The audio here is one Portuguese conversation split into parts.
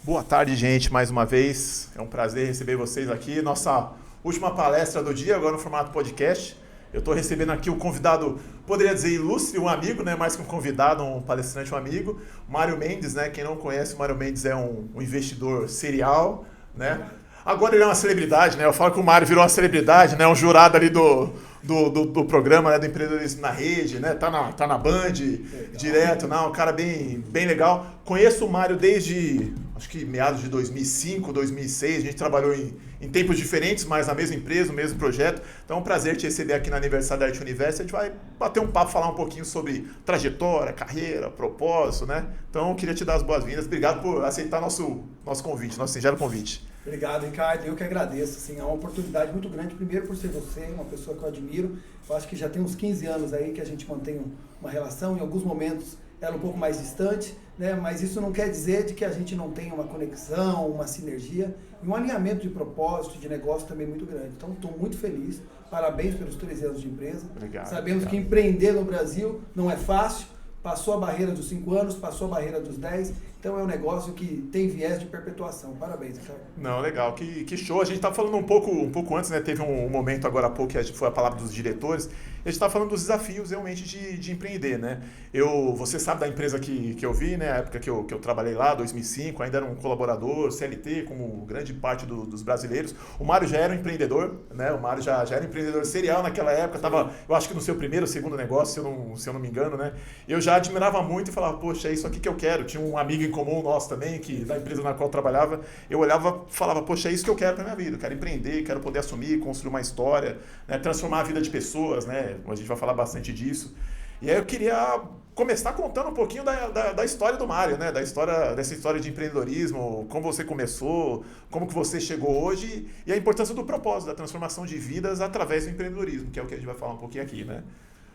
Boa tarde, gente, mais uma vez. É um prazer receber vocês aqui. Nossa última palestra do dia, agora no formato podcast. Eu estou recebendo aqui o convidado, poderia dizer ilustre, um amigo, né? Mais que um convidado, um palestrante, um amigo. Mário Mendes, né? Quem não conhece, o Mário Mendes é um investidor serial, né? Agora ele é uma celebridade, né? Eu falo que o Mário virou uma celebridade, né? Um jurado ali do programa, né? Do empreendedorismo na rede, né? Tá na Band, direto, não, um cara bem legal. Conheço o Mário desde, acho que meados de 2005, 2006. A gente trabalhou em tempos diferentes, mas na mesma empresa, no mesmo projeto. Então é um prazer te receber aqui na Aniversário da Arte Universo. A gente vai bater um papo, falar um pouquinho sobre trajetória, carreira, propósito, né? Então eu queria te dar as boas-vindas. Obrigado por aceitar nosso convite, nosso singelo convite. Obrigado, Ricardo. Eu que agradeço. Assim, é uma oportunidade muito grande, primeiro por ser você, uma pessoa que eu admiro. Eu acho que já tem uns 15 anos aí que a gente mantém uma relação, em alguns momentos ela um pouco mais distante, né? Mas isso não quer dizer de que a gente não tenha uma conexão, uma sinergia e um alinhamento de propósito, de negócio também muito grande. Então, estou muito feliz. Parabéns pelos 13 anos de empresa. Obrigado. Sabemos que empreender no Brasil não é fácil. Passou a barreira dos 5 anos, passou a barreira dos 10, então é um negócio que tem viés de perpetuação. Parabéns, Ricardo. Não, legal, que show. A gente estava falando um pouco antes, né? Teve um momento agora há pouco que foi a palavra dos diretores. A gente estava falando dos desafios realmente de empreender, né? Você sabe da empresa que eu vi, né? A época que eu trabalhei lá, 2005, ainda era um colaborador, CLT, como grande parte dos brasileiros. O Mário já era um empreendedor, né? O Mário já era empreendedor serial naquela época. Tava, eu acho que no seu primeiro ou segundo negócio, se eu não me engano, né? Eu já admirava muito e falava, poxa, é isso aqui que eu quero. Tinha um amigo em comum nosso também, da empresa na qual eu trabalhava. Eu olhava e falava, poxa, é isso que eu quero para minha vida. Eu quero empreender, quero poder assumir, construir uma história, né? Transformar a vida de pessoas, né? A gente vai falar bastante disso. E aí eu queria começar contando um pouquinho da história do Mário, né? Dessa história de empreendedorismo, como você começou, como que você chegou hoje e a importância do propósito, da transformação de vidas através do empreendedorismo, que é o que a gente vai falar um pouquinho aqui, né?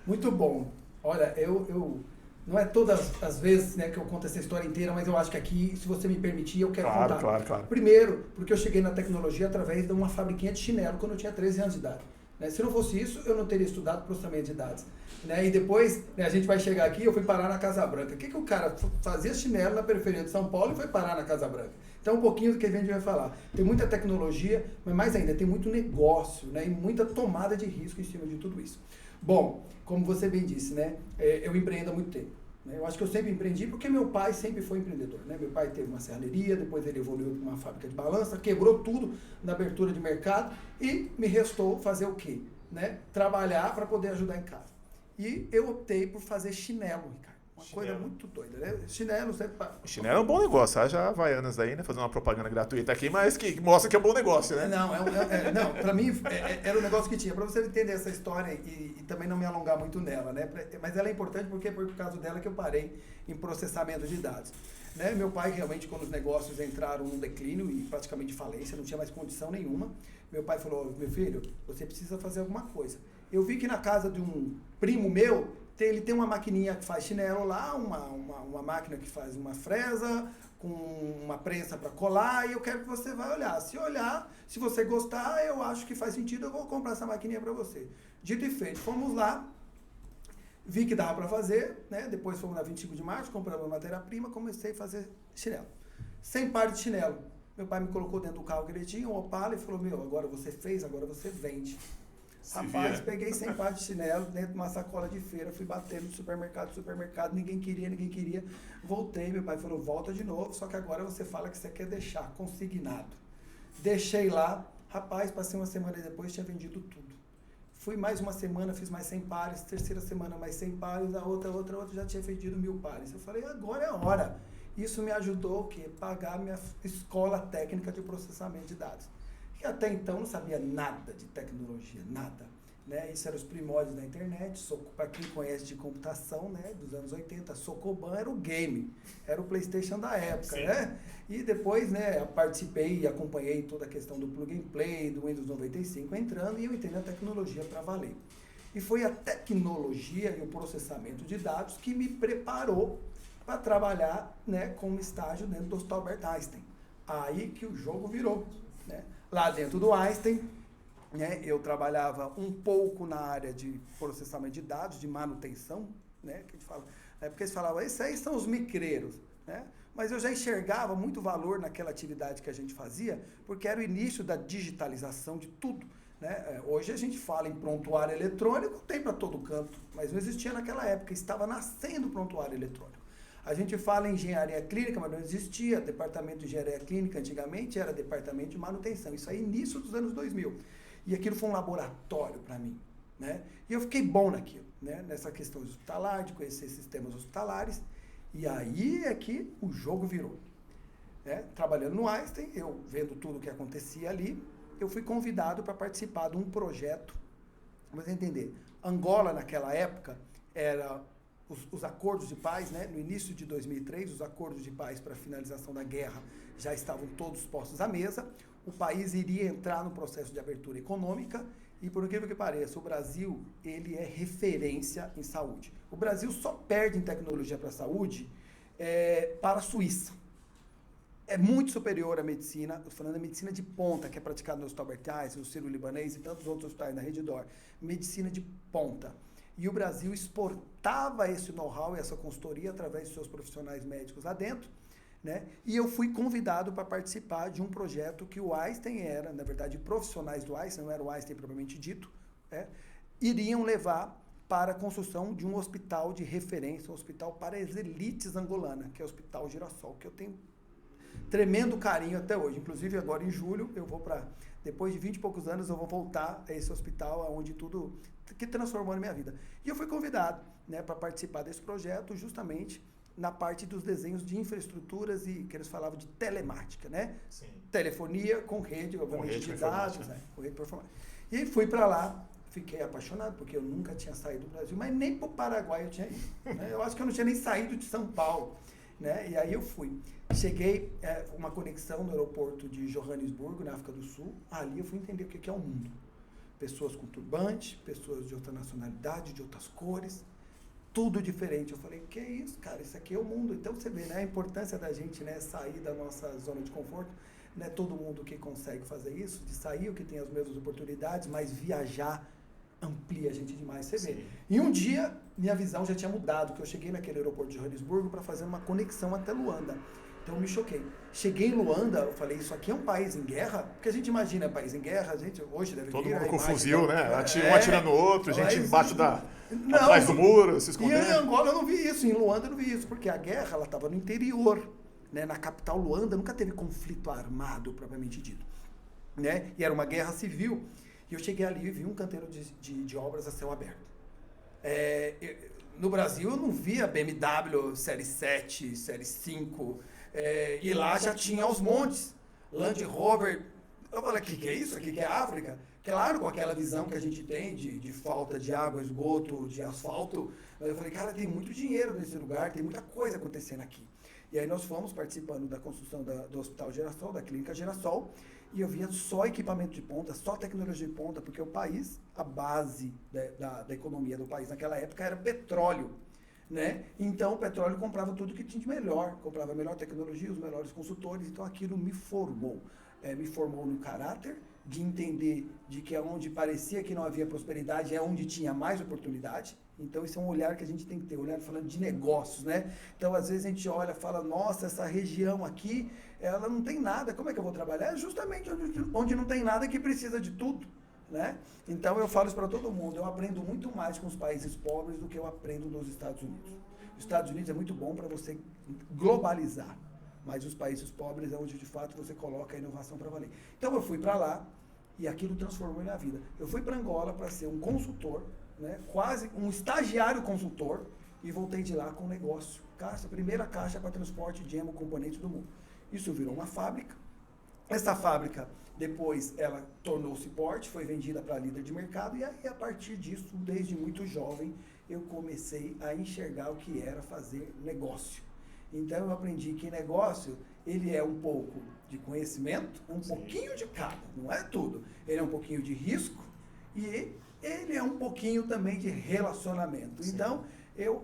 Muito bom. Olha, eu não é todas as vezes, né, que eu conto essa história inteira, mas eu acho que aqui, se você me permitir, eu quero contar. Claro. Primeiro, porque eu cheguei na tecnologia através de uma fabriquinha de chinelo quando eu tinha 13 anos de idade. Né? Se não fosse isso, eu não teria estudado processamento de dados. Né? E depois, né, a gente vai chegar aqui, eu fui parar na Casa Branca. O que o cara fazia chinelo na periferia de São Paulo e foi parar na Casa Branca? Então, um pouquinho do que a gente vai falar. Tem muita tecnologia, mas mais ainda, tem muito negócio, né, e muita tomada de risco em cima de tudo isso. Bom, como você bem disse, né, eu empreendo há muito tempo. Eu acho que eu sempre empreendi porque meu pai sempre foi empreendedor. Né? Meu pai teve uma serralheria, depois ele evoluiu para uma fábrica de balança, quebrou tudo na abertura de mercado e me restou fazer o quê? Né? Trabalhar para poder ajudar em casa. E eu optei por fazer chinelo, Ricardo. Uma coisa muito doida, né? Chinelo sempre... Chinelo é um bom negócio, haja Havaianas aí, né? Fazendo uma propaganda gratuita aqui, mas que mostra que é um bom negócio, né? Não, para mim era um negócio que tinha. Para você entender essa história e também não me alongar muito nela, né? Mas ela é importante porque foi por causa dela que eu parei em processamento de dados. Né? Meu pai realmente, quando os negócios entraram num declínio e praticamente falência, não tinha mais condição nenhuma, meu pai falou, meu filho, você precisa fazer alguma coisa. Eu vi que na casa de um primo meu, ele tem uma maquininha que faz chinelo lá, uma máquina que faz uma fresa, com uma prensa para colar, e eu quero que você vá olhar. Se olhar, se você gostar, eu acho que faz sentido, eu vou comprar essa maquininha para você. Dito e feito, fomos lá, vi que dava para fazer, né? Depois fomos na 25 de março, compramos matéria-prima, comecei a fazer chinelo. 100 pares de chinelo. Meu pai me colocou dentro do carro que ele tinha, um Opala, e falou, agora você fez, agora você vende. Rapaz, peguei 100 pares de chinelo dentro de uma sacola de feira, fui batendo de supermercado, ninguém queria. Voltei, meu pai falou, volta de novo, só que agora você fala que você quer deixar consignado. Deixei lá, rapaz, passei uma semana depois, tinha vendido tudo. Fui mais uma semana, fiz mais 100 pares, terceira semana mais 100 pares, a outra já tinha vendido 1000 pares. Eu falei, agora é a hora. Isso me ajudou o quê? Pagar minha escola técnica de processamento de dados. E até então não sabia nada de tecnologia, nada. Né? Isso eram os primórdios da internet, para quem conhece de computação, né, dos anos 80, Socoban era o game, era o PlayStation da época. Né? E depois, né, eu participei e acompanhei toda a questão do plug and play, do Windows 95 entrando, e eu entrei na tecnologia para valer. E foi a tecnologia e o processamento de dados que me preparou para trabalhar, né, como estágio dentro do Hospital Albert Einstein. Aí que o jogo virou. Né? Lá dentro do Einstein, né, eu trabalhava um pouco na área de processamento de dados, de manutenção, né, que a gente fala, porque eles falavam, esses aí são os micreiros, né? mas eu já enxergava muito valor naquela atividade que a gente fazia, porque era o início da digitalização de tudo. Né? Hoje a gente fala em prontuário eletrônico, tem para todo canto, mas não existia naquela época, estava nascendo o prontuário eletrônico. A gente fala em engenharia clínica, mas não existia departamento de engenharia clínica antigamente, era departamento de manutenção. Isso aí início dos anos 2000. E aquilo foi um laboratório para mim. Né? E eu fiquei bom naquilo, né? Nessa questão hospitalar, de conhecer sistemas hospitalares. E aí é que o jogo virou. Né? Trabalhando no Einstein, eu vendo tudo o que acontecia ali, eu fui convidado para participar de um projeto. Vamos entender, Angola naquela época era os acordos de paz, né? No início de 2003, os acordos de paz para a finalização da guerra já estavam todos postos à mesa. O país iria entrar no processo de abertura econômica e, por incrível que pareça, o Brasil ele é referência em saúde. O Brasil só perde em tecnologia para a saúde para a Suíça. É muito superior à medicina, estou falando da medicina de ponta, que é praticada no Hospital Albert Einstein, no Sírio-Libanês e tantos outros hospitais na rede DOR. Medicina de ponta. E o Brasil exportava esse know-how e essa consultoria através de seus profissionais médicos lá dentro, né? E eu fui convidado para participar de um projeto que o Einstein era, na verdade, profissionais do Einstein, não era o Einstein propriamente dito, iriam levar para a construção de um hospital de referência, um hospital para as elites angolanas, que é o Hospital Girassol, que eu tenho tremendo carinho até hoje. Inclusive, agora em julho, eu vou para... Depois de 20 e poucos anos, eu vou voltar a esse hospital, onde tudo... que transformou na minha vida. E eu fui convidado, né, para participar desse projeto, justamente na parte dos desenhos de infraestruturas e que eles falavam de telemática, né? Sim. Telefonia com rede, obviamente, de dados, né? Com rede performática. E aí fui para lá, fiquei apaixonado, porque eu nunca tinha saído do Brasil, mas nem para o Paraguai eu tinha ido. Né? Eu acho que eu não tinha nem saído de São Paulo. Né? E aí eu fui. Cheguei, uma conexão no aeroporto de Johannesburgo, na África do Sul. Ali eu fui entender o que é o mundo. Pessoas com turbante, pessoas de outra nacionalidade, de outras cores, tudo diferente. Eu falei, que é isso, cara? Isso aqui é o mundo. Então você vê, né, a importância da gente, né, sair da nossa zona de conforto. Não é todo mundo que consegue fazer isso, de sair, o que tem as mesmas oportunidades, mas viajar amplia a gente demais, você vê. E um dia, minha visão já tinha mudado, que eu cheguei naquele aeroporto de Johannesburgo para fazer uma conexão até Luanda. Então eu me choquei. Cheguei em Luanda, eu falei, isso aqui é um país em guerra? Porque a gente imagina país em guerra, a gente hoje deve todo mundo com fuzil, né? Um atirando no outro, gente embaixo atrás do muro, se escondendo. E em Angola eu não vi isso, em Luanda eu não vi isso, porque a guerra ela estava no interior, né? Na capital Luanda nunca teve conflito armado, propriamente dito. Né? E era uma guerra civil. E eu cheguei ali e vi um canteiro de obras a céu aberto. No Brasil eu não via BMW Série 7, Série 5, e lá já tinha aos montes. Land Rover. Eu falei, o que é isso? Aqui que é África? Claro, com aquela visão que a gente tem de falta de água, esgoto, de asfalto. Mas eu falei, cara, tem muito dinheiro nesse lugar, tem muita coisa acontecendo aqui. E aí nós fomos participando da construção do Hospital Girassol, da Clínica Girassol, e eu via só equipamento de ponta, só tecnologia de ponta, porque o país, a base da economia do país naquela época era petróleo, né? Então o petróleo comprava tudo que tinha de melhor, comprava a melhor tecnologia, os melhores consultores, então aquilo me formou no caráter, de entender de que onde parecia que não havia prosperidade é onde tinha mais oportunidade. Então, esse é um olhar que a gente tem que ter, olhar falando de negócios, né? Então, às vezes a gente olha e fala, nossa, essa região aqui, ela não tem nada, como é que eu vou trabalhar? É justamente onde não tem nada que precisa de tudo, né? Então, eu falo isso para todo mundo, eu aprendo muito mais com os países pobres do que eu aprendo nos Estados Unidos. Os Estados Unidos é muito bom para você globalizar, mas os países pobres é onde, de fato, você coloca a inovação para valer. Então, eu fui para lá e aquilo transformou minha vida. Eu fui para Angola para ser um consultor, né, quase um estagiário consultor, e voltei de lá com um negócio. Primeira caixa para transporte de hemocomponentes do mundo. Isso virou uma fábrica. Essa fábrica, depois, ela tornou-se porte, foi vendida para líder de mercado, e aí, a partir disso, desde muito jovem, eu comecei a enxergar o que era fazer negócio. Então, eu aprendi que negócio, ele é um pouco de conhecimento, um pouquinho de cada, não é tudo. Ele é um pouquinho de risco e ele é um pouquinho também de relacionamento. Sim. Então,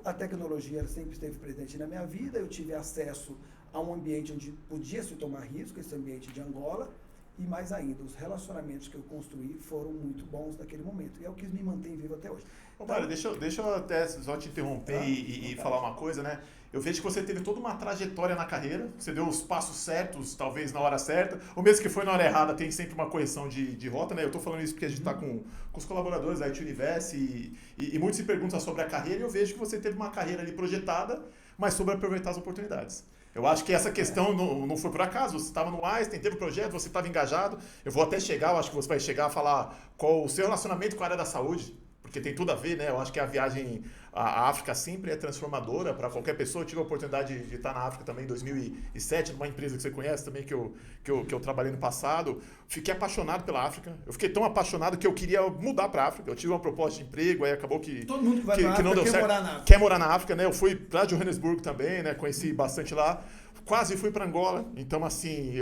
a tecnologia sempre esteve presente na minha vida, eu tive acesso a um ambiente onde podia se tomar risco, esse ambiente de Angola, E mais ainda, os relacionamentos que eu construí foram muito bons naquele momento. E é o que me mantém vivo até hoje. Ô, Mário, deixa eu até só te interromper e falar uma coisa, né? Eu vejo que você teve toda uma trajetória na carreira, você deu os passos certos, talvez na hora certa, ou mesmo que foi na hora errada, tem sempre uma correção de rota, né? Eu tô falando isso porque a gente está com os colaboradores da IT Universe e muitos se perguntam sobre a carreira e eu vejo que você teve uma carreira ali projetada, mas sobre aproveitar as oportunidades. Eu acho que essa questão não foi por acaso, você estava no Einstein, teve um projeto, você estava engajado, eu vou até chegar, eu acho que você vai chegar a falar qual o seu relacionamento com a área da saúde, porque tem tudo a ver, né? Eu acho que a viagem à África sempre é transformadora para qualquer pessoa. Eu tive a oportunidade de estar na África também em 2007, numa empresa que você conhece também, que eu trabalhei no passado. Fiquei apaixonado pela África. Eu fiquei tão apaixonado que eu queria mudar para a África. Eu tive uma proposta de emprego, aí acabou que todo mundo que vai para a África não deu quer certo. morar na África. Quer morar na África, né? Eu fui para Johannesburgo também, né? Conheci bastante lá. Quase fui para Angola, então assim,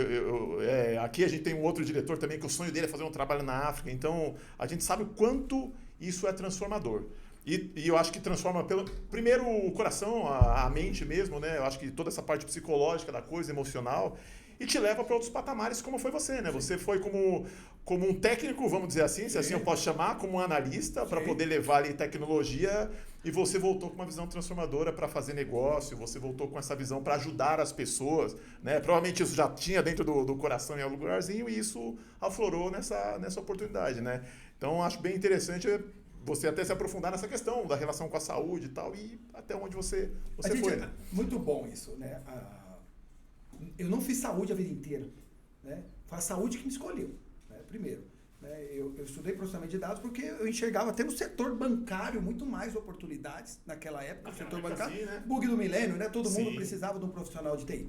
aqui a gente tem um outro diretor também que o sonho dele é fazer um trabalho na África, então a gente sabe o quanto isso é transformador. E eu acho que transforma primeiro o coração, a mente mesmo, né? Eu acho que toda essa parte psicológica da coisa, emocional, e te leva para outros patamares, como foi você, né? Você foi como um técnico, vamos dizer assim, se assim eu posso chamar, como um analista, para poder levar ali tecnologia, e você voltou com uma visão transformadora para fazer negócio, você voltou com essa visão para ajudar as pessoas, né? Provavelmente isso já tinha dentro do coração em algum lugarzinho, e isso aflorou nessa oportunidade, né? Então, acho bem interessante você até se aprofundar nessa questão da relação com a saúde e tal, e até onde você foi, né? Muito bom isso, né? Eu não fiz saúde a vida inteira, né? Foi a saúde que me escolheu, né? Primeiro. Né? Eu estudei processamento de dados porque eu enxergava até no setor bancário muito mais oportunidades naquela época. O setor bancário, assim, né? Bug do milênio, né? Todo mundo Sim. precisava de um profissional de TI.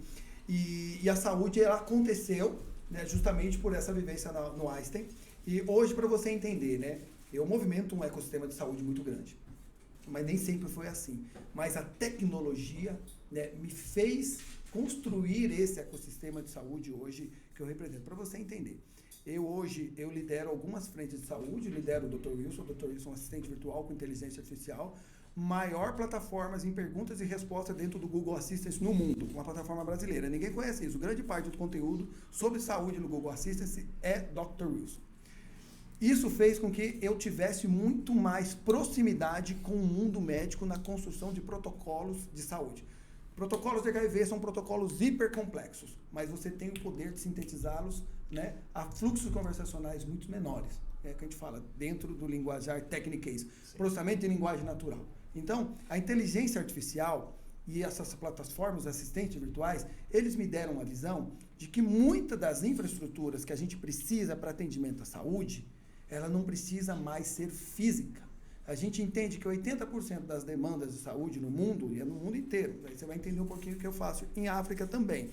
E a saúde, ela aconteceu, né, justamente por essa vivência no Einstein. E hoje, para você entender, né? Eu movimento um ecossistema de saúde muito grande. Mas nem sempre foi assim. Mas a tecnologia, né, me fez construir esse ecossistema de saúde hoje que eu represento. Para você entender. Hoje eu lidero algumas frentes de saúde, lidero o Dr. Wilson é um assistente virtual com inteligência artificial, maior plataformas em perguntas e respostas dentro do Google Assistance no mundo, uma plataforma brasileira. Ninguém conhece isso. Grande parte do conteúdo sobre saúde no Google Assistance é Dr. Wilson. Isso fez com que eu tivesse muito mais proximidade com o mundo médico na construção de protocolos de saúde. Protocolos de HIV são protocolos hipercomplexos, mas você tem o poder de sintetizá-los, né, a fluxos conversacionais muito menores, que a gente fala dentro do linguajar techniquez, processamento de linguagem natural. Então, a inteligência artificial e essas plataformas assistentes virtuais, eles me deram uma visão de que muitas das infraestruturas que a gente precisa para atendimento à saúde, ela não precisa mais ser física. A gente entende que 80% das demandas de saúde no mundo, e é no mundo inteiro, aí você vai entender um pouquinho o que eu faço em África também,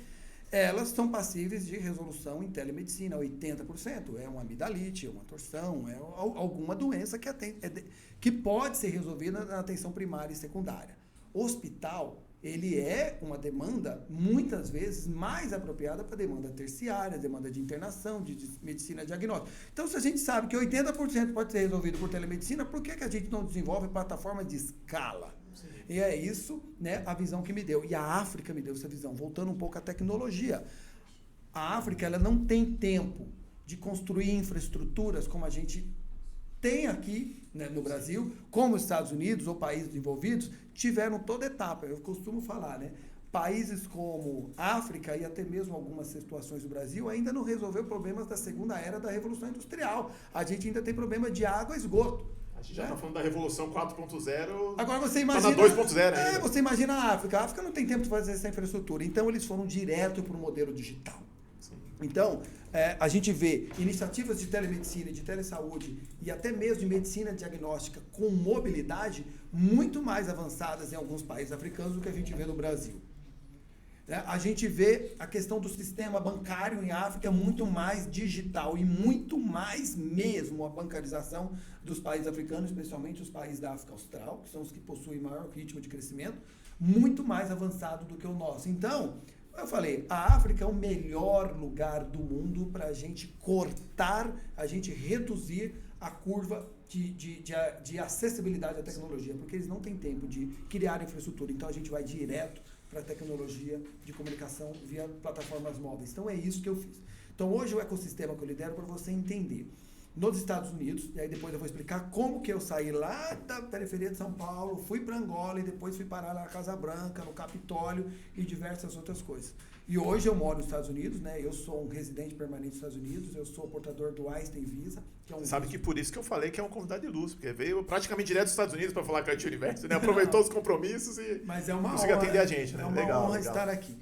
elas são passíveis de resolução em telemedicina, 80%. É uma amidalite, é uma torção, é alguma doença que pode ser resolvida na atenção primária e secundária. Hospital, ele é uma demanda, muitas vezes, mais apropriada para demanda terciária, demanda de internação, de medicina diagnóstica. Então, se a gente sabe que 80% pode ser resolvido por telemedicina, por que a gente não desenvolve plataforma de escala? Sim. E é isso, né, a visão que me deu. E a África me deu essa visão. Voltando um pouco à tecnologia. A África, ela não tem tempo de construir infraestruturas como a gente tem aqui, né, no Brasil, como os Estados Unidos ou países envolvidos, tiveram toda etapa. Eu costumo falar, né? Países como África e até mesmo algumas situações do Brasil ainda não resolveu problemas da segunda era da Revolução Industrial. A gente ainda tem problema de água e esgoto. A gente já está falando da Revolução 4.0. Agora você imagina... Tá na 2.0 você imagina a África. A África não tem tempo de fazer essa infraestrutura. Então, eles foram direto para o modelo digital. Sim. Então, a gente vê iniciativas de telemedicina, de telesaúde e até mesmo de medicina diagnóstica com mobilidade muito mais avançadas em alguns países africanos do que a gente vê no Brasil. A gente vê a questão do sistema bancário em África muito mais digital e muito mais mesmo a bancarização dos países africanos, especialmente os países da África Austral, que são os que possuem maior ritmo de crescimento, muito mais avançado do que o nosso. Então, eu falei, a África é o melhor lugar do mundo para a gente cortar, a gente reduzir a curva de acessibilidade à tecnologia, porque eles não têm tempo de criar infraestrutura. Então, a gente vai direto para tecnologia de comunicação via plataformas móveis. Então é isso que eu fiz. Então hoje o ecossistema que eu lidero para você entender. Nos Estados Unidos, e aí depois eu vou explicar como que eu saí lá da periferia de São Paulo, fui para Angola e depois fui parar lá na Casa Branca, no Capitólio e diversas outras coisas. E hoje eu moro nos Estados Unidos, né? Eu sou um residente permanente dos Estados Unidos, eu sou portador do Einstein Visa, que é um... Sabe que por isso que eu falei que é um convidado de luxo, porque veio praticamente direto dos Estados Unidos para falar com a IT Universo, né? Aproveitou os compromissos e Mas é uma conseguiu honra, atender a gente, né? É uma honra estar aqui.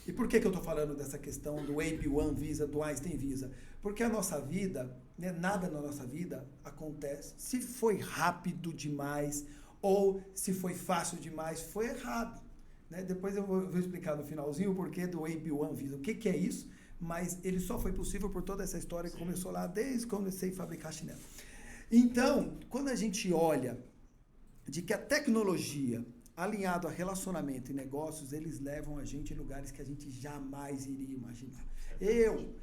E por que eu estou falando dessa questão do AP1 Visa, do Einstein Visa? Porque a nossa vida, né, nada na nossa vida acontece. Se foi rápido demais ou se foi fácil demais, foi errado. Né? Depois eu vou explicar no finalzinho o porquê do AP1 Visa. O que é isso? Mas ele só foi possível por toda essa história que começou lá desde que eu comecei a fabricar chinelo. Então, quando a gente olha de que a tecnologia alinhado a relacionamento e negócios, eles levam a gente em lugares que a gente jamais iria imaginar. Eu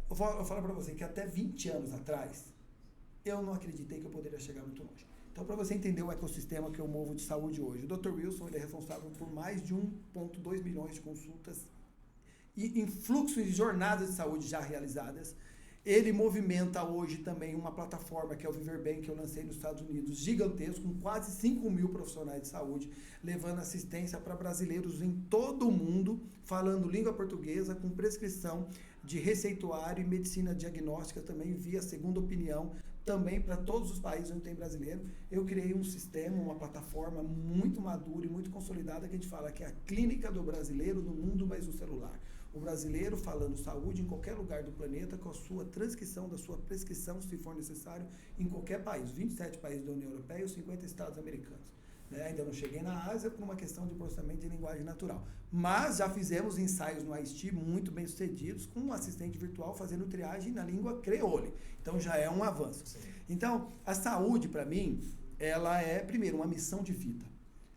vou falar para você que até 20 anos atrás, eu não acreditei que eu poderia chegar muito longe. Então, para você entender o ecossistema que eu movo de saúde hoje, o Dr. Wilson ele é responsável por mais de 1,2 milhões de consultas e em fluxos de jornadas de saúde já realizadas. Ele movimenta hoje também uma plataforma que é o Viver Bem, que eu lancei nos Estados Unidos, gigantesco, com quase 5 mil profissionais de saúde, levando assistência para brasileiros em todo o mundo, falando língua portuguesa, com prescrição de receituário e medicina diagnóstica também, via segunda opinião, também para todos os países onde tem brasileiro. Eu criei um sistema, uma plataforma muito madura e muito consolidada, que a gente fala que é a clínica do brasileiro no mundo, mas no celular. O brasileiro falando saúde em qualquer lugar do planeta, com a sua transcrição da sua prescrição, se for necessário, em qualquer país. 27 países da União Europeia e os 50 estados americanos. Né? Ainda não cheguei na Ásia por uma questão de processamento de linguagem natural. Mas já fizemos ensaios no IST muito bem sucedidos, com um assistente virtual fazendo triagem na língua creole. Então já é um avanço. Sim. Então, a saúde, para mim, ela é, primeiro, uma missão de vida.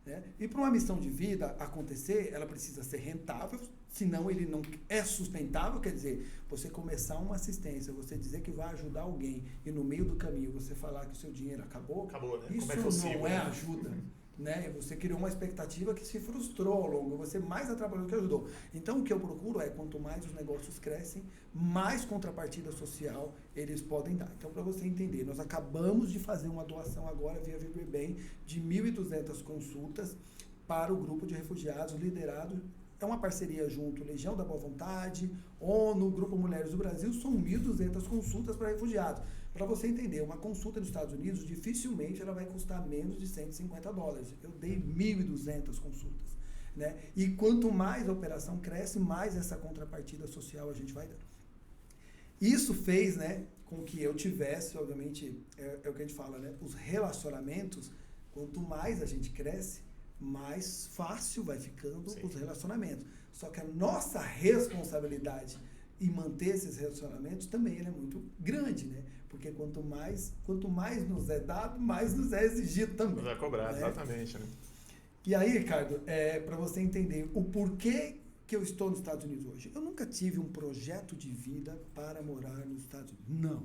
Né? E para uma missão de vida acontecer, ela precisa ser rentável, senão ele não é sustentável. Quer dizer, você começar uma assistência, você dizer que vai ajudar alguém e no meio do caminho você falar que o seu dinheiro acabou, né? Isso não é ajuda. Né? Você criou uma expectativa que se frustrou ao longo, você mais atrapalhou do que ajudou. Então o que eu procuro é, quanto mais os negócios crescem, mais contrapartida social eles podem dar. Então, para você entender, nós acabamos de fazer uma doação agora via Viver Bem de 1.200 consultas para o grupo de refugiados liderado. É uma parceria junto, Legião da Boa Vontade, ONU, Grupo Mulheres do Brasil, são 1.200 consultas para refugiados. Para você entender, uma consulta nos Estados Unidos, dificilmente ela vai custar menos de $150. Eu dei 1.200 consultas. Né? E quanto mais a operação cresce, mais essa contrapartida social a gente vai dando. Isso fez, né, com que eu tivesse, obviamente, é o que a gente fala, né, os relacionamentos, quanto mais a gente cresce, mais fácil vai ficando Sim. os relacionamentos. Só que a nossa responsabilidade em manter esses relacionamentos também é muito grande, né? Porque quanto mais nos é dado, mais nos é exigido também. Nos é cobrado, né? Exatamente, né? E aí, Ricardo, para você entender o porquê que eu estou nos Estados Unidos hoje. Eu nunca tive um projeto de vida para morar nos Estados Unidos. Não.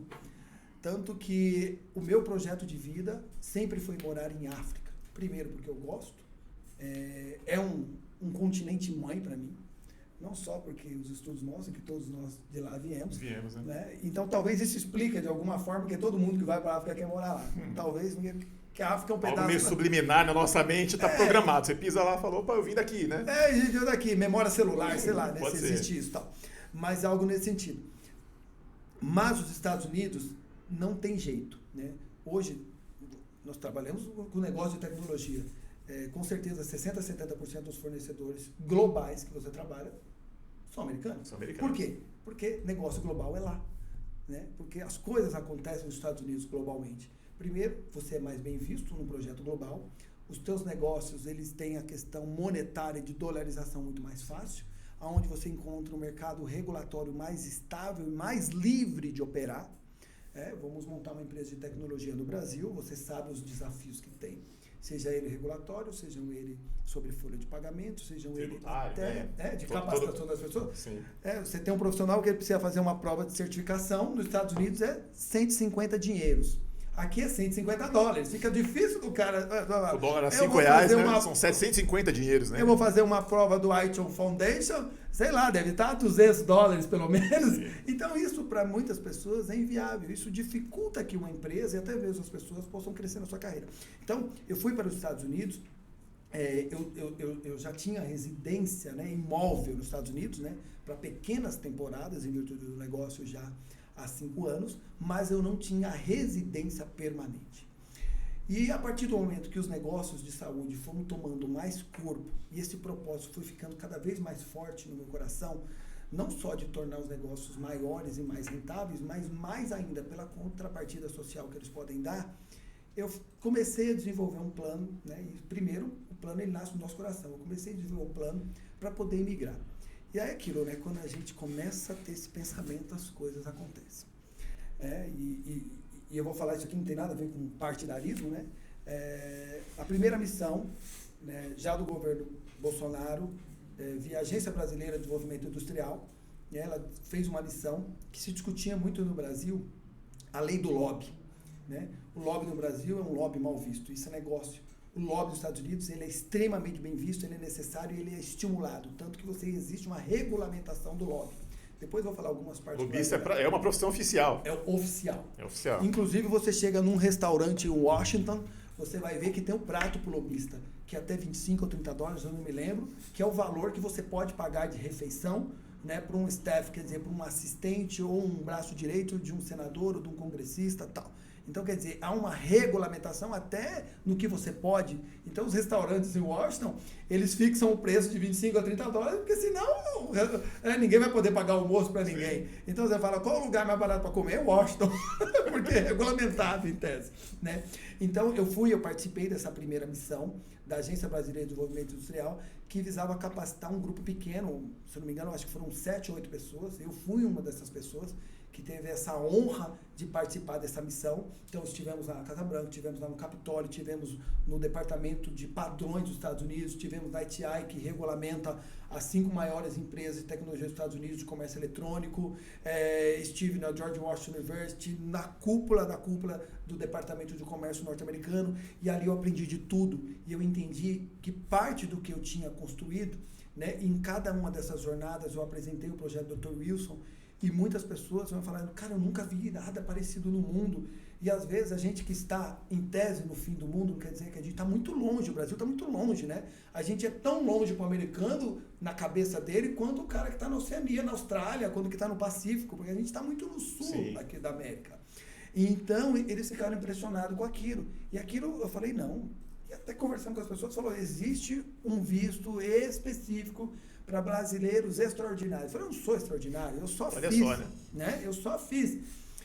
Tanto que o meu projeto de vida sempre foi morar em África. Primeiro porque eu gosto. É um continente mãe para mim. Não só porque os estudos mostram que todos nós de lá viemos. Viemos, né? Então, talvez isso explica de alguma forma que todo mundo que vai para a África quer morar lá. Talvez que a África é um pedaço... Algo meio subliminar na nossa mente está programado. Você pisa lá e falou, opa, eu vim daqui, né? Gente, eu daqui. Memória celular, sei lá, né? Se existe isso e tal. Mas algo nesse sentido. Mas os Estados Unidos não tem jeito, né? Hoje, nós trabalhamos com negócio de tecnologia. Com certeza, 60% a 70% dos fornecedores globais que você trabalha são americanos. Por quê? Porque negócio global é lá. Né? Porque as coisas acontecem nos Estados Unidos globalmente. Primeiro, você é mais bem visto num projeto global. Os teus negócios, eles têm a questão monetária de dolarização muito mais fácil, onde você encontra um mercado regulatório mais estável e mais livre de operar. Vamos montar uma empresa de tecnologia no Brasil, você sabe os desafios que tem. Seja ele regulatório, seja ele sobre folha de pagamento, seja ele até de capacitação das pessoas. Sim. Você tem um profissional que ele precisa fazer uma prova de certificação, nos Estados Unidos é 150 dinheiros. Aqui é $150. Fica difícil do cara... O dólar a R$5, né? São 750 dinheiros, né? Eu vou fazer uma prova do Iton Foundation, sei lá, deve estar $200 pelo menos. Sim. Então isso para muitas pessoas é inviável. Isso dificulta que uma empresa e até mesmo as pessoas possam crescer na sua carreira. Então, eu fui para os Estados Unidos, eu já tinha residência, né, imóvel nos Estados Unidos, né, para pequenas temporadas, em virtude do negócio já há 5 anos, mas eu não tinha residência permanente. E a partir do momento que os negócios de saúde foram tomando mais corpo e esse propósito foi ficando cada vez mais forte no meu coração, não só de tornar os negócios maiores e mais rentáveis, mas mais ainda pela contrapartida social que eles podem dar, eu comecei a desenvolver um plano, né? E primeiro, o plano ele nasce no nosso coração. Eu comecei a desenvolver um plano para poder emigrar. E aí aquilo, né? Quando a gente começa a ter esse pensamento, as coisas acontecem. E eu vou falar isso aqui, não tem nada a ver com partidarismo, né? A primeira missão, né, já do governo Bolsonaro, via Agência Brasileira de Desenvolvimento Industrial, né, ela fez uma missão que se discutia muito no Brasil, a lei do lobby. Né? O lobby no Brasil é um lobby mal visto, isso é negócio. O lobby nos Estados Unidos ele é extremamente bem visto, ele é necessário e ele é estimulado, tanto que existe uma regulamentação do lobby. Depois eu vou falar algumas partes. Lobista é uma profissão oficial. É oficial. É oficial. Inclusive você chega num restaurante em Washington, você vai ver que tem um prato para o lobista, que é até $25 ou $30, eu não me lembro, que é o valor que você pode pagar de refeição, né, para um staff, quer dizer, para um assistente ou um braço direito de um senador ou de um congressista, tal. Então, quer dizer, há uma regulamentação até no que você pode. Então, os restaurantes em Washington, eles fixam o preço de $25 a $30, porque senão ninguém vai poder pagar almoço para ninguém. Então, você fala, qual o lugar mais barato para comer? É Washington, porque é regulamentado, em tese. Né? Então, eu participei dessa primeira missão da Agência Brasileira de Desenvolvimento Industrial, que visava capacitar um grupo pequeno, se não me engano, acho que foram 7 ou 8 pessoas. Eu fui uma dessas pessoas que teve essa honra de participar dessa missão. Então, estivemos lá na Casa Branca, estivemos lá no Capitólio, estivemos no Departamento de Padrões dos Estados Unidos, estivemos na ITI, que regulamenta as 5 maiores empresas de tecnologia dos Estados Unidos de comércio eletrônico, estive na George Washington University, na cúpula do Departamento de Comércio norte-americano, e ali eu aprendi de tudo, e eu entendi que parte do que eu tinha construído, né, em cada uma dessas jornadas eu apresentei o projeto Dr. Wilson, e muitas pessoas vão falando, cara, eu nunca vi nada parecido no mundo. E às vezes a gente que está em tese no fim do mundo, quer dizer que a gente está muito longe, o Brasil está muito longe, né? A gente é tão longe para o americano, na cabeça dele, quanto o cara que está na Oceania, na Austrália, quando que está no Pacífico, porque a gente está muito no sul Sim. aqui da América. E então, eles ficaram impressionados com aquilo. E aquilo, eu falei, não. E até conversando com as pessoas, falou, existe um visto específico para brasileiros extraordinários. Eu falei, eu não sou extraordinário, eu só Olha fiz. Só, né? Né? Eu só fiz.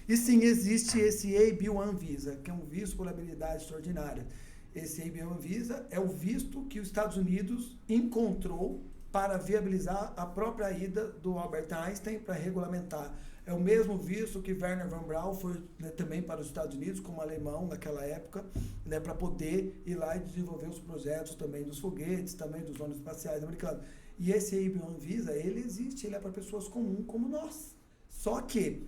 E sim, existe esse AB1 Visa, que é um visto por habilidade extraordinária. Esse AB1 Visa é o visto que os Estados Unidos encontrou para viabilizar a própria ida do Albert Einstein para regulamentar. É o mesmo visto que Wernher von Braun foi, né, também para os Estados Unidos, como alemão naquela época, né, para poder ir lá e desenvolver os projetos também dos foguetes, também dos ônibus espaciais americanos. E esse AB1 Visa, ele existe, ele é para pessoas comuns como nós. Só que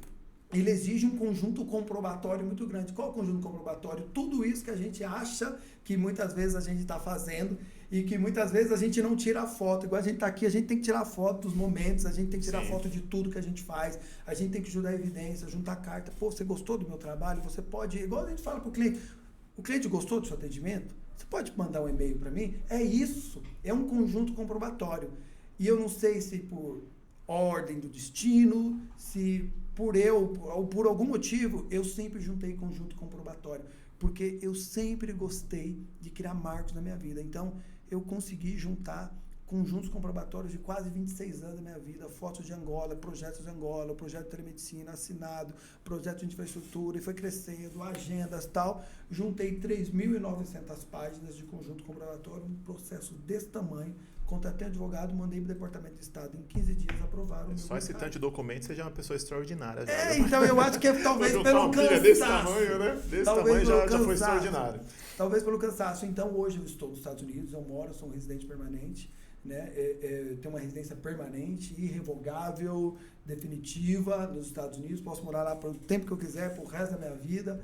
ele exige um conjunto comprobatório muito grande. Qual é o conjunto comprobatório? Tudo isso que a gente acha que muitas vezes a gente está fazendo e que muitas vezes a gente não tira foto. Igual a gente está aqui, a gente tem que tirar foto dos momentos, a gente tem que tirar Sim. foto de tudo que a gente faz, a gente tem que juntar evidência, juntar carta. Pô, você gostou do meu trabalho? Você pode, igual a gente fala para o cliente gostou do seu atendimento? Você pode mandar um e-mail para mim? É isso, é um conjunto comprobatório. E eu não sei se por ordem do destino, se por ou por algum motivo, eu sempre juntei conjunto comprobatório, porque eu sempre gostei de criar marcos na minha vida. Então, eu consegui juntar conjuntos comprobatórios de quase 26 anos da minha vida, fotos de Angola, projetos de Angola, projeto de telemedicina assinado, projeto de infraestrutura, e foi crescendo, agendas e tal. Juntei 3.900 páginas de conjunto comprobatório, um processo desse tamanho. Contratei um advogado, mandei para o Departamento de Estado. Em 15 dias aprovaram. Só esse tanto de documento, você já é uma pessoa extraordinária. Já. Então eu acho que talvez pelo cansaço. Desse tamanho, né? Desse tamanho já foi extraordinário. Talvez pelo cansaço. Então hoje eu estou nos Estados Unidos, eu moro, sou um residente permanente. Né? Tenho uma residência permanente, irrevogável, definitiva nos Estados Unidos. Posso morar lá por o tempo que eu quiser, por resto da minha vida,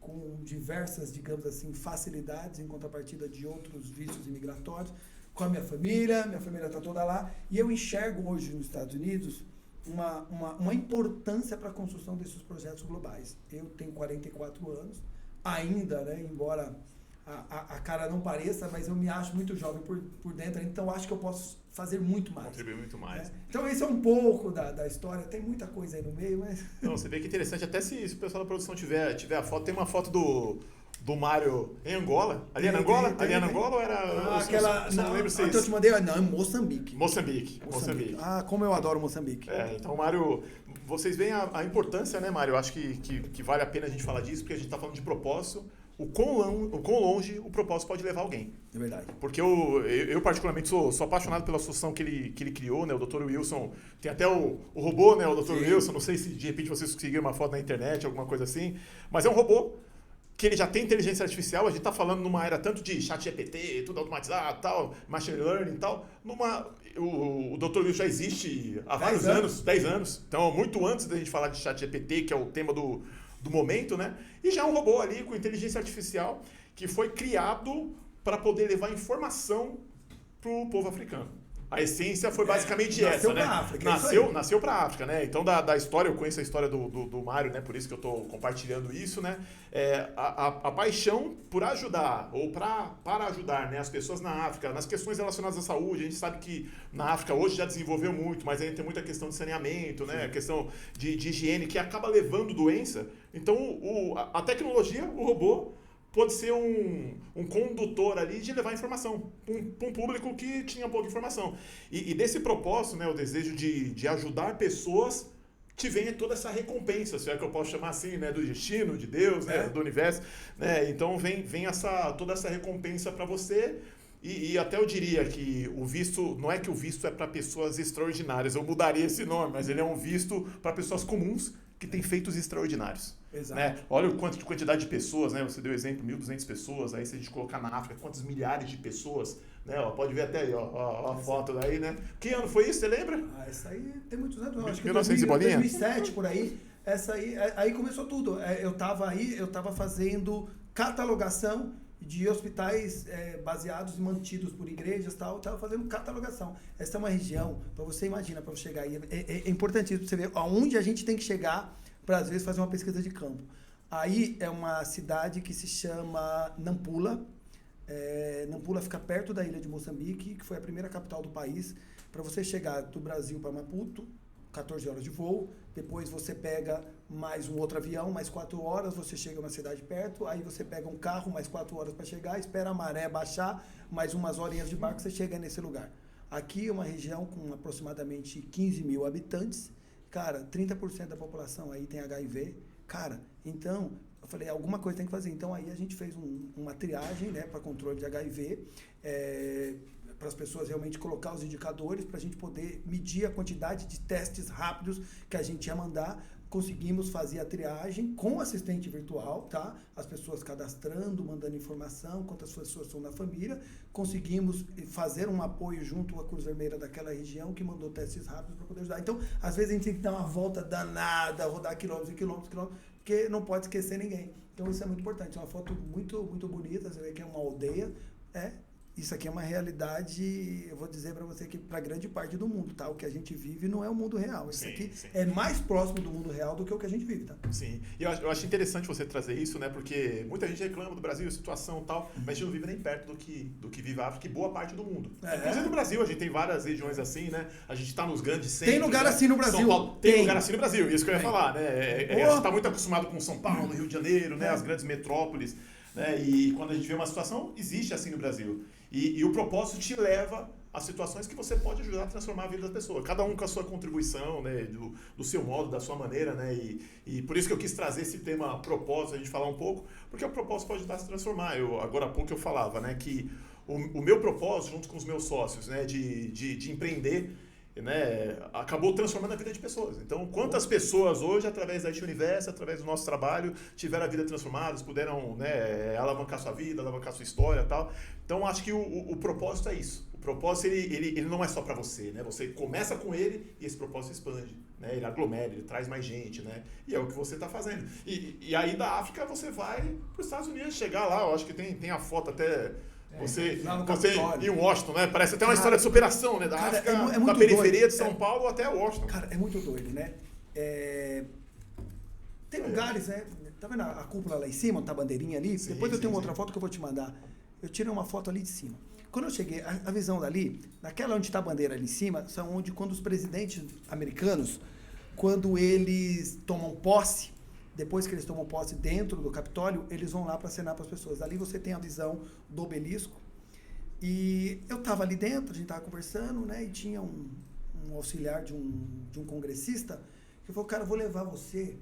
com diversas, digamos assim, facilidades em contrapartida de outros vícios imigratórios, com a minha família está toda lá, e eu enxergo hoje nos Estados Unidos uma importância para a construção desses projetos globais. Eu tenho 44 anos, ainda, né, embora a cara não pareça, mas eu me acho muito jovem por dentro, então acho que eu posso fazer muito mais. Contribuir muito mais. Né? Então esse é um pouco da história, tem muita coisa aí no meio, mas... Não, você vê que interessante, até se o pessoal da produção tiver a foto, tem uma foto do Mário em Angola. Ali é na Angola? Ali é na Angola ou era... aquela... Não lembro se... que eu te mandei, não, é Moçambique. Moçambique. Ah, como eu adoro Moçambique. Então, Mário, vocês veem a importância, né, Mário? Eu acho que vale a pena a gente falar disso, porque a gente está falando de propósito. O quão longe o propósito pode levar alguém. É verdade. Porque eu particularmente, sou apaixonado pela solução que ele criou, né? O Dr. Wilson, tem até o robô, né? O Dr. Wilson, não sei se de repente vocês conseguiram uma foto na internet, alguma coisa assim, mas é um robô que ele já tem inteligência artificial, a gente está falando numa era tanto de chat GPT, tudo automatizado, tal, machine learning e tal, o Dr. Wilson já existe há vários anos, 10 anos, então muito antes da gente falar de chat GPT, que é o tema do momento, né? E já é um robô ali com inteligência artificial que foi criado para poder levar informação para o povo africano. A essência foi basicamente essa, né? Nasceu para a África, né? Então, da história, eu conheço a história do Mário, né? Por isso que eu estou compartilhando isso, né? A paixão por ajudar, ou para ajudar, né, as pessoas na África, nas questões relacionadas à saúde. A gente sabe que na África hoje já desenvolveu muito, mas ainda tem muita questão de saneamento, né? A questão de higiene, que acaba levando doença. Então, a tecnologia, o robô, pode ser um condutor ali de levar informação para um público que tinha pouca informação. E desse propósito, né, o desejo de ajudar pessoas, que vem toda essa recompensa, se é que eu posso chamar assim, né, do destino, de Deus, né, do universo. Né? Então vem toda essa recompensa para você. E até eu diria que o visto, não é que o visto é para pessoas extraordinárias, eu mudaria esse nome, mas ele é um visto para pessoas comuns que têm feitos extraordinários. Exato. Né? Olha a quantidade de pessoas, né? Você deu exemplo, 1.200 pessoas, aí se a gente colocar na África, quantas milhares de pessoas, né? Pode ver até aí, ó, a foto daí, né? Que ano foi isso, você lembra? Essa aí tem muitos anos, acho que 1900 e bolinha? 2007, por aí. Essa aí começou tudo. Eu estava fazendo catalogação de hospitais baseados e mantidos por igrejas e tal, estava fazendo catalogação. Essa é uma região, para você imaginar, para você chegar aí, é importantíssimo para você ver aonde a gente tem que chegar para, às vezes, fazer uma pesquisa de campo. Aí é uma cidade que se chama Nampula. Nampula fica perto da ilha de Moçambique, que foi a primeira capital do país. Para você chegar do Brasil para Maputo, 14 horas de voo, depois você pega mais um outro avião, mais 4 horas, você chega uma cidade perto, aí você pega um carro, mais 4 horas para chegar, espera a maré baixar, mais umas horinhas de barco, você chega nesse lugar. Aqui é uma região com aproximadamente 15 mil habitantes, cara, 30% da população aí tem HIV, cara, então, eu falei, alguma coisa tem que fazer, então aí a gente fez uma triagem, né, para controle de HIV, para as pessoas realmente colocar os indicadores, para a gente poder medir a quantidade de testes rápidos que a gente ia mandar. Conseguimos fazer a triagem com assistente virtual, tá? As pessoas cadastrando, mandando informação, quantas pessoas estão na família. Conseguimos fazer um apoio junto à Cruz Vermelha daquela região, que mandou testes rápidos para poder ajudar. Então, às vezes a gente tem que dar uma volta danada, rodar quilômetros e quilômetros, porque não pode esquecer ninguém. Então, isso é muito importante. É uma foto muito, muito bonita, você vê que é uma aldeia, Isso aqui é uma realidade, eu vou dizer para você que para grande parte do mundo, tá? O que a gente vive não é o mundo real. Isso aqui é mais próximo do mundo real do que o que a gente vive, tá? Sim. E eu acho interessante você trazer isso, né? Porque muita gente reclama do Brasil, situação e tal, mas a gente não vive nem perto do que vive a África e boa parte do mundo. Inclusive no Brasil, a gente tem várias regiões assim, né? A gente tá nos grandes centros. Tem lugar assim no Brasil. São Paulo, tem lugar assim no Brasil, isso que eu ia falar, né? A gente tá muito acostumado com São Paulo, Rio de Janeiro, né? As grandes metrópoles, né? E quando a gente vê uma situação, existe assim no Brasil. E o propósito te leva a situações que você pode ajudar a transformar a vida da pessoa. Cada um com a sua contribuição, né, do seu modo, da sua maneira, né, e por isso que eu quis trazer esse tema propósito, a gente falar um pouco, porque o propósito pode ajudar a se transformar. Agora há pouco eu falava, né, que o meu propósito, junto com os meus sócios, né, de empreender, né, acabou transformando a vida de pessoas. Então, quantas pessoas hoje, através da IT Universo, através do nosso trabalho, tiveram a vida transformada, puderam, né, alavancar sua vida, alavancar sua história e tal. Então, acho que o propósito é isso. O propósito, ele não é só para você, né? Você começa com ele e esse propósito expande, né? Ele aglomera, ele traz mais gente, né? E é o que você está fazendo. E aí da África você vai para os Estados Unidos, chegar lá, eu acho que tem a foto até... Você em Washington, né? Parece até uma história de superação, né? Da África, da periferia de São Paulo até Washington. Cara, é muito doido, né? Tem lugares, né? Tá vendo a cúpula lá em cima, tá a bandeirinha ali? Sim, Depois eu tenho outra foto que eu vou te mandar. Eu tirei uma foto ali de cima. Quando eu cheguei, a visão dali, naquela onde está a bandeira ali em cima, são onde quando os presidentes americanos, quando eles tomam posse, depois que eles tomam posse dentro do Capitólio, eles vão lá para acenar para as pessoas. Ali você tem a visão do obelisco. E eu estava ali dentro, a gente estava conversando, né? E tinha um auxiliar de um congressista que falou, cara, eu vou levar você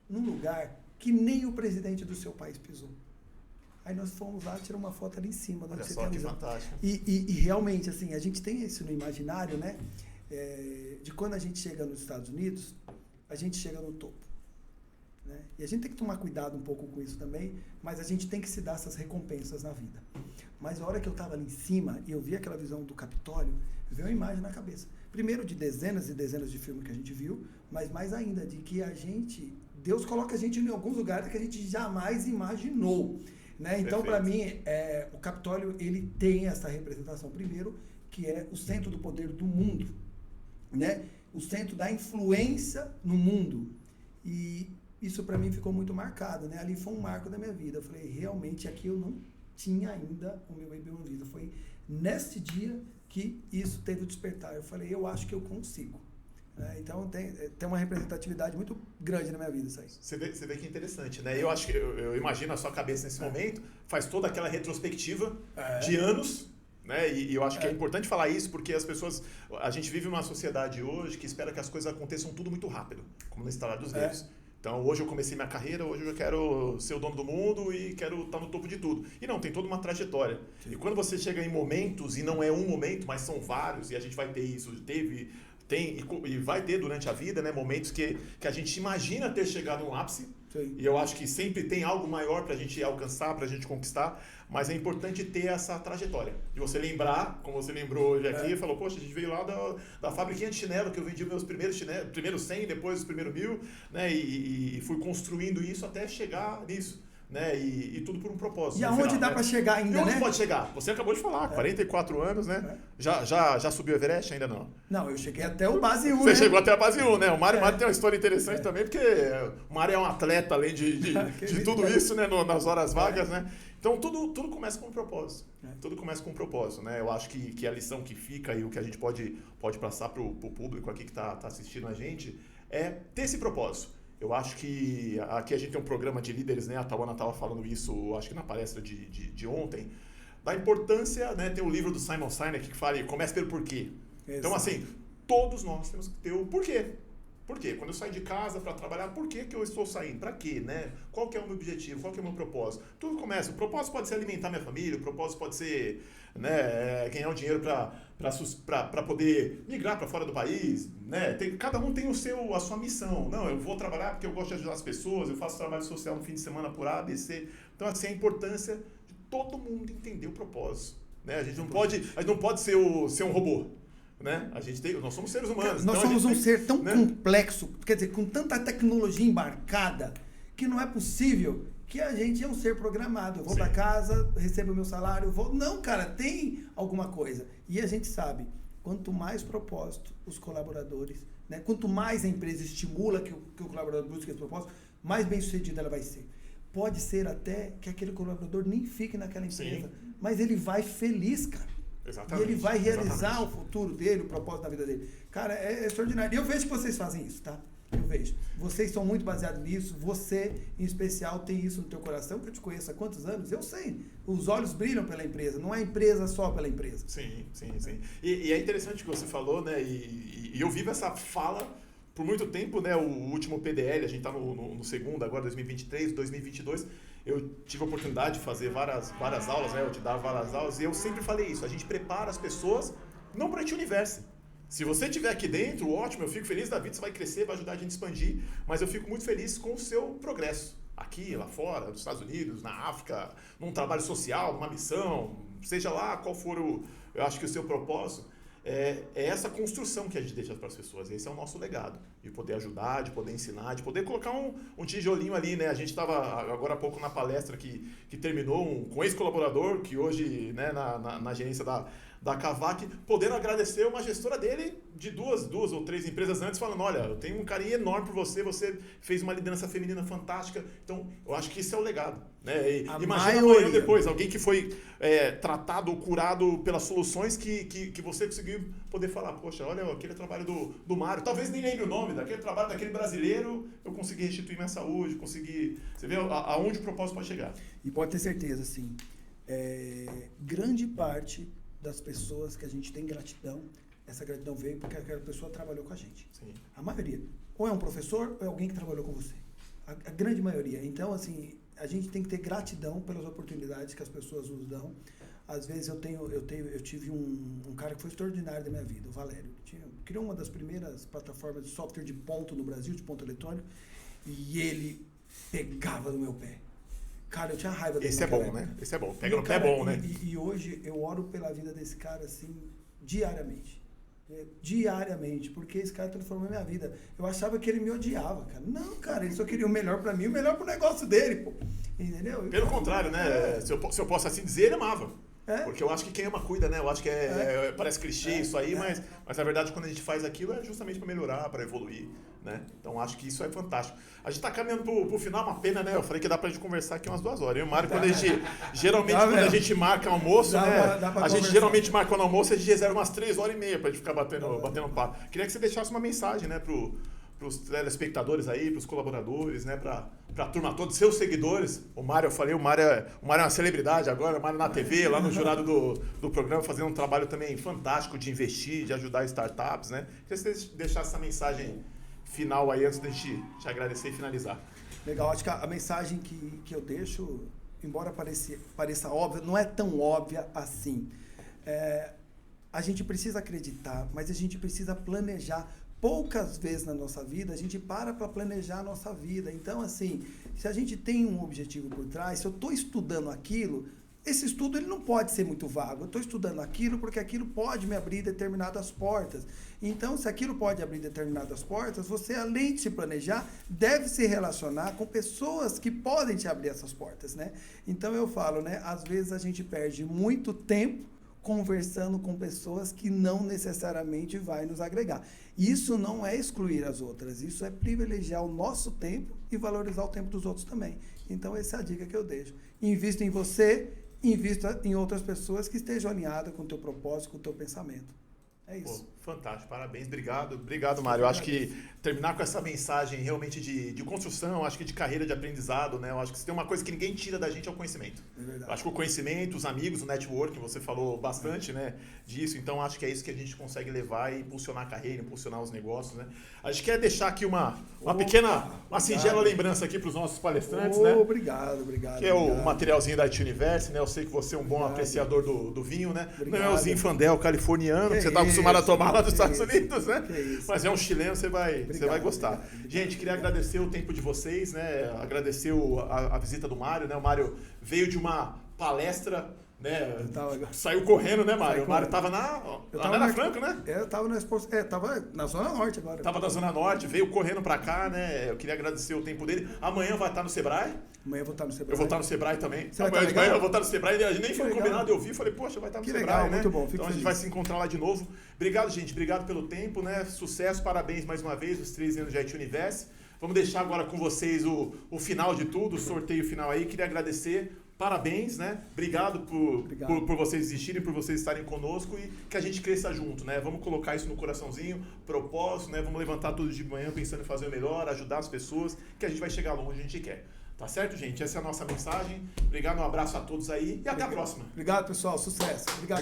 num lugar que nem o presidente do seu país pisou. Aí nós fomos lá, tiramos uma foto ali em cima. Olha só que fantástico. E realmente, assim, a gente tem isso no imaginário, né? De quando a gente chega nos Estados Unidos, a gente chega no topo. Né? E a gente tem que tomar cuidado um pouco com isso também, mas a gente tem que se dar essas recompensas na vida. Mas a hora que eu estava ali em cima e eu vi aquela visão do Capitólio, veio uma imagem na cabeça. Primeiro de dezenas e dezenas de filmes que a gente viu, mas mais ainda de que Deus coloca a gente em alguns lugares que a gente jamais imaginou. Né? Então, para mim, o Capitólio ele tem essa representação, primeiro, que é o centro do poder do mundo, né? O centro da influência no mundo. E isso, para mim, ficou muito marcado. Né? Ali foi um marco da minha vida. Eu falei, realmente, aqui eu não tinha ainda o meu Baby One Visa. Foi nesse dia que isso teve o despertar. Eu falei, eu acho que eu consigo. Então tem uma representatividade muito grande na minha vida isso aí. Você vê que é interessante, né? Eu acho que eu imagino a sua cabeça nesse momento, faz toda aquela retrospectiva de anos, né? E eu acho que é importante falar isso porque a gente vive numa sociedade hoje que espera que as coisas aconteçam tudo muito rápido, como no estalar dos dedos. Então, hoje eu comecei minha carreira, hoje eu quero ser o dono do mundo e quero estar no topo de tudo. E não, tem toda uma trajetória. Sim. E quando você chega em momentos, e não é um momento, mas são vários, e a gente vai ter isso, tem e vai ter durante a vida, né, momentos que a gente imagina ter chegado no ápice. Sim. E eu acho que sempre tem algo maior para a gente alcançar, para a gente conquistar, mas é importante ter essa trajetória. De você lembrar, como você lembrou hoje aqui, falou, poxa, a gente veio lá da fabriquinha de chinelo, que eu vendi meus primeiros chinelos, primeiro 100, depois os primeiros 1000, né, e fui construindo isso até chegar nisso. Né? E tudo por um propósito. E aonde dá para chegar ainda, né? E onde né? pode chegar? Você acabou de falar, 44 anos, né? Já subiu o Everest? Ainda não? Não, eu cheguei até o base 1, Você chegou até a base 1, né? O Mário tem uma história interessante também, porque o Mário é um atleta, além de tudo isso, né? Nas horas vagas, né? Então, tudo começa com um propósito. Tudo começa com um propósito, né? Eu acho que a lição que fica e o que a gente pode passar para o público aqui que está assistindo a gente é ter esse propósito. Eu acho que aqui a gente tem um programa de líderes, né? A Tawana estava falando isso, acho que na palestra de ontem, da importância, né? Tem o livro do Simon Sinek que fala, comece pelo porquê. Exato. Então, assim, todos nós temos que ter o porquê. Por quê? Quando eu saio de casa para trabalhar, por que eu estou saindo? Para quê, né? Qual que é o meu objetivo? Qual que é o meu propósito? Tudo começa. O propósito pode ser alimentar minha família, o propósito pode ser, né, ganhar um dinheiro para poder migrar para fora do país, né? Cada um tem a sua missão. Não, eu vou trabalhar porque eu gosto de ajudar as pessoas, eu faço trabalho social no fim de semana por A, B, C. Então, assim, a importância de todo mundo entender o propósito, né? A gente não pode ser um robô. Né? Nós somos seres humanos. Nós somos um ser tão complexo, quer dizer, com tanta tecnologia embarcada, que não é possível que a gente é um ser programado. Eu vou para casa, recebo o meu salário, vou... Não, cara, tem alguma coisa. E a gente sabe, quanto mais propósito os colaboradores, né? Quanto mais a empresa estimula que o colaborador busque esse propósito, mais bem sucedida ela vai ser. Pode ser até que aquele colaborador nem fique naquela empresa, mas ele vai feliz, cara. Exatamente. E ele vai realizar o futuro dele, o propósito da vida dele. Cara, é extraordinário. E eu vejo que vocês fazem isso, tá? Eu vejo. Vocês são muito baseados nisso. Você, em especial, tem isso no teu coração, que eu te conheço há quantos anos? Eu sei. Os olhos brilham pela empresa. Não é a empresa só pela empresa. Sim. E é interessante o que você falou, né? E eu vivo essa fala por muito tempo, né? O último PDL, a gente está no segundo, agora 2023, 2022... Eu tive a oportunidade de fazer várias aulas, né? Eu te dava várias aulas e eu sempre falei isso. A gente prepara as pessoas não para o universo. Se você estiver aqui dentro, ótimo, eu fico feliz da vida, você vai crescer, vai ajudar a gente a expandir, mas eu fico muito feliz com o seu progresso. Aqui, lá fora, nos Estados Unidos, na África, num trabalho social, numa missão, seja lá qual for Eu acho que o seu propósito é essa construção que a gente deixa para as pessoas. Esse é o nosso legado. De poder ajudar, de poder ensinar, de poder colocar um tijolinho ali, né? A gente estava agora há pouco na palestra que terminou com um ex-colaborador, que hoje, né, na gerência da Cavac, podendo agradecer uma gestora dele de duas ou três empresas antes, falando, olha, eu tenho um carinho enorme por você, você fez uma liderança feminina fantástica. Então, eu acho que isso é o legado. Né? Imagina amanhã depois, alguém que foi tratado ou curado pelas soluções que você conseguiu poder falar, poxa, olha aquele trabalho do Mário, talvez nem lembre o nome, daquele trabalho daquele brasileiro, eu consegui restituir minha saúde, consegui... Você vê aonde o propósito pode chegar. E pode ter certeza, assim, grande parte das pessoas que a gente tem gratidão, essa gratidão veio porque aquela pessoa trabalhou com a gente. Sim. A maioria. Ou é um professor, ou é alguém que trabalhou com você. A grande maioria. Então, assim, a gente tem que ter gratidão pelas oportunidades que as pessoas nos dão. Às vezes eu tive um cara que foi extraordinário da minha vida, o Valério. Criou uma das primeiras plataformas de software de ponto no Brasil, de ponto eletrônico, e ele pegava no meu pé. Cara, eu tinha raiva dele. Esse é bom, né? Esse é bom. Pega no pé é bom, né? E hoje eu oro pela vida desse cara, assim, diariamente. Diariamente, porque esse cara transformou a minha vida. Eu achava que ele me odiava, cara. Não, cara, ele só queria o melhor pra mim, o melhor pro negócio dele, pô. Entendeu? Pelo contrário, né? Se eu posso assim dizer, ele amava. Porque eu acho que quem ama cuida, né? Eu acho que parece clichê isso aí, mas na verdade quando a gente faz aquilo é justamente para melhorar, para evoluir, né? Então acho que isso é fantástico. A gente tá caminhando pro final, uma pena, né? Eu falei que dá pra gente conversar aqui umas 2 horas. Eu e o Mário, quando a gente, geralmente quando a gente marca almoço, né? A gente geralmente marca no almoço, a gente reserva umas 3h30 pra gente ficar batendo papo. Queria que você deixasse uma mensagem, né? Pros telespectadores aí, pros colaboradores, né? Pra turma toda, seus seguidores. O Mário, eu falei, o Mário é uma celebridade agora, o Mário na TV, lá no jurado do programa, fazendo um trabalho também fantástico de investir, de ajudar startups, né? Queria que você deixasse essa mensagem final aí, antes da gente te agradecer e finalizar. Legal, acho que a mensagem que eu deixo, embora pareça óbvia, não é tão óbvia assim. A gente precisa acreditar, mas a gente precisa planejar. Poucas vezes na nossa vida, a gente para planejar a nossa vida. Então, assim, se a gente tem um objetivo por trás, se eu estou estudando aquilo, esse estudo ele não pode ser muito vago. Eu estou estudando aquilo porque aquilo pode me abrir determinadas portas. Então, se aquilo pode abrir determinadas portas, você, além de se planejar, deve se relacionar com pessoas que podem te abrir essas portas, né? Então, eu falo, né? Às vezes a gente perde muito tempo conversando com pessoas que não necessariamente vai nos agregar. Isso não é excluir as outras, isso é privilegiar o nosso tempo e valorizar o tempo dos outros também. Então, essa é a dica que eu deixo. Invista em você, invista em outras pessoas que estejam alinhadas com o teu propósito, com o teu pensamento. É isso. Pô, fantástico, parabéns, obrigado, Mário. Eu acho que terminar com essa mensagem realmente de construção, acho que de carreira de aprendizado, né? Eu acho que se tem uma coisa que ninguém tira da gente é o conhecimento. É verdade. Eu acho que o conhecimento, os amigos, o networking, você falou bastante, né, disso, então acho que é isso que a gente consegue levar e impulsionar a carreira, impulsionar os negócios, né? A gente quer deixar aqui uma pequena, uma singela lembrança aqui para os nossos palestrantes, né? Obrigado. Que é o materialzinho da IT Universe, né? Eu sei que você é um bom apreciador do vinho, né? Não é o Zinfandel californiano, que você está acostumado a tomar lá dos Estados Unidos, né? Mas é um chileno, você vai gostar. Obrigado. Gente, queria agradecer o tempo de vocês, né? Agradecer a visita do Mário, né? O Mário veio de uma palestra, né? Saiu correndo, né, Mário? O Mário estava na Franco, né? Eu estava tava na Zona Norte agora. Estava na Zona Norte, veio correndo para cá, né? Eu queria agradecer o tempo dele. Amanhã vai estar no Sebrae. Amanhã eu vou estar no Sebrae. Eu vou estar no Sebrae também. Amanhã de manhã eu vou estar no Sebrae. Nem foi combinado, eu vi. Falei, poxa, vai estar no Sebrae, legal, né? Muito bom, então a gente vai se encontrar lá de novo. Obrigado, gente. Obrigado pelo tempo, né? Sucesso, parabéns mais uma vez, os 3 anos de IT Universe. Vamos deixar agora com vocês o final de tudo, o sorteio final aí. Queria agradecer. Parabéns, né? Obrigado por vocês existirem, por vocês estarem conosco e que a gente cresça junto, né? Vamos colocar isso no coraçãozinho, propósito, né? Vamos levantar tudo de manhã pensando em fazer o melhor, ajudar as pessoas, que a gente vai chegar longe onde a gente quer. Tá certo, gente? Essa é a nossa mensagem. Obrigado, um abraço a todos aí e até a próxima. Obrigado, pessoal. Sucesso. Obrigado.